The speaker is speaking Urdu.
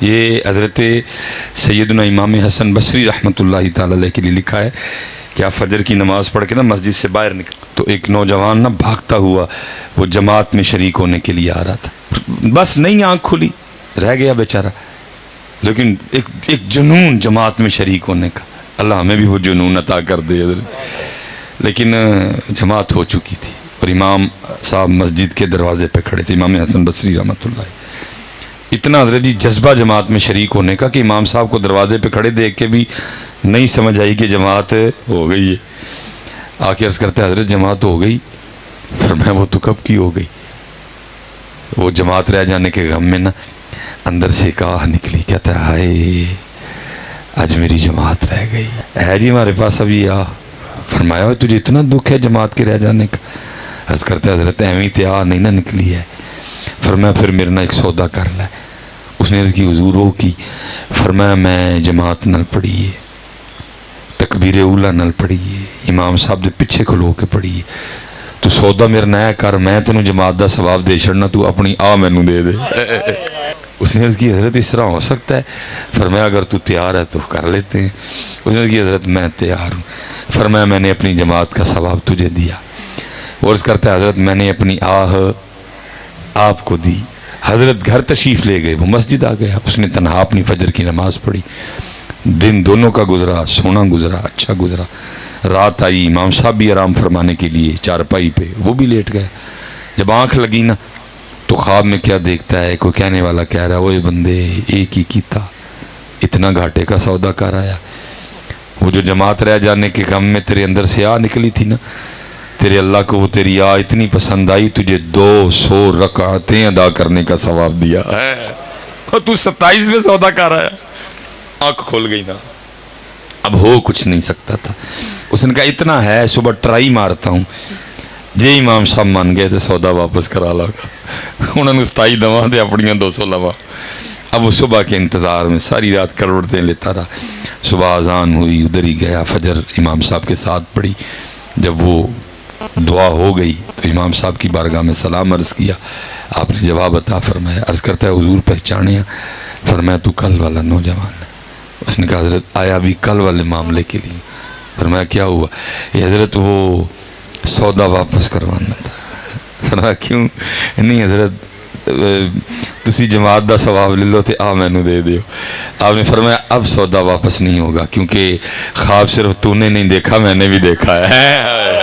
یہ حضرت سیدنا امام حسن بصری رحمۃ اللہ تعالی علیہ کے لیے لکھا ہے کہ آپ فجر کی نماز پڑھ کے نا مسجد سے باہر نکل تو ایک نوجوان نا بھاگتا ہوا وہ جماعت میں شریک ہونے کے لیے آ رہا تھا، بس نہیں آنکھ کھلی، رہ گیا بیچارہ، لیکن ایک جنون جماعت میں شریک ہونے کا، اللہ ہمیں بھی وہ جنون عطا کر دے حضرت۔ لیکن جماعت ہو چکی تھی اور امام صاحب مسجد کے دروازے پہ کھڑے تھے، امام حسن بصری رحمۃ اللہ، اتنا حضرت جی جذبہ جماعت میں شریک ہونے کا کہ امام صاحب کو دروازے پہ کھڑے دیکھ کے بھی نہیں سمجھ آئی کہ جماعت ہو گئی ہے۔ آ کے عرض کرتے حضرت جماعت ہو گئی؟ فرمایا وہ تو کب کی ہو گئی۔ وہ جماعت رہ جانے کے غم میں نا اندر سے ایک آہ نکلی، کہتا ہے ہائے آج میری جماعت رہ گئی ہے جی ہمارے پاس اب یہ آہ۔ فرمایا تجھے اتنا دکھ ہے جماعت کے رہ جانے کا؟ عرض کرتے حضرت ایویں تے آہ نہیں نہ نکلی ہے۔ فرمایا پھر میرے نہ ایک سودا کر لے۔ اس نے عرض کی حضور ہو کی؟ فرمایا میں جماعت نل پڑھی ہے، تکبیر اولا نل پڑھی ہے، امام صاحب دے پیچھے کھلو کے پڑھی ہے، تو سودا میرا نیا کر، میں تینوں جماعت دا ثواب دے چھڑنا، تو اپنی آ مینوں دے دے۔ اس نے عرض کی حضرت اس طرح ہو سکتا ہے؟ فرمایا اگر تو تیار ہے تو کر لیتے ہیں۔ اس نے عرض کی حضرت میں تیار ہوں۔ فرمایا میں نے اپنی جماعت کا ثواب تجھے دیا۔ اور عرض کرتا ہے حضرت میں نے اپنی آہ آپ کو دی۔ حضرت گھر تشریف لے گئے، وہ مسجد آ گیا، اس نے تنہا اپنی فجر کی نماز پڑھی۔ دن دونوں کا گزرا، سونا گزرا، اچھا گزرا۔ رات آئی، امام صاحب بھی آرام فرمانے کے لیے چارپائی پہ، وہ بھی لیٹ گئے۔ جب آنکھ لگی نا تو خواب میں کیا دیکھتا ہے، کوئی کہنے والا کہہ رہا ہے اوے بندے ایک ہی کیتا، اتنا گھاٹے کا سودا کر آیا۔ وہ جو جماعت رہ جانے کے غم میں تیرے اندر سے آ نکلی تھی نا، تیرے اللہ کو وہ تیری آ اتنی پسند آئی، تجھے 200 رکعتیں ادا کرنے کا ثواب دیا ہے، اور تو 27 میں سودا کر آیا۔ آنکھ کھول گئی نا، اب ہو کچھ نہیں سکتا تھا۔ اس نے کہا اتنا ہے، صبح ٹرائی مارتا ہوں، جے امام صاحب مان گئے تو سودا واپس کرا لگا۔ انہوں نے 27 دواں دے اپنیاں 200 لوا۔ اب وہ صبح کے انتظار میں ساری رات کروڑتے لیتا رہا۔ صبح اذان ہوئی، ادھر ہی گیا، فجر امام صاحب کے ساتھ پڑھی۔ جب وہ دعا ہو گئی تو امام صاحب کی بارگاہ میں سلام عرض کیا، آپ نے جواب عطا فرمایا۔ عرض کرتا ہے حضور پہچانے ہیں؟ فرمایا تو کل والا نوجوان ہے۔ اس نے کہا حضرت آیا بھی کل والے معاملے کے لیے؟ فرمایا کیا ہوا؟ یہ حضرت وہ سودا واپس کروانا تھا۔ فرمایا کیوں؟ نہیں حضرت تسی جماعت دا ثواب لے لو تے آ مینوں دے دیو۔ آپ نے فرمایا اب سودا واپس نہیں ہوگا، کیونکہ خواب صرف تو نے نہیں دیکھا، میں نے بھی دیکھا ہے۔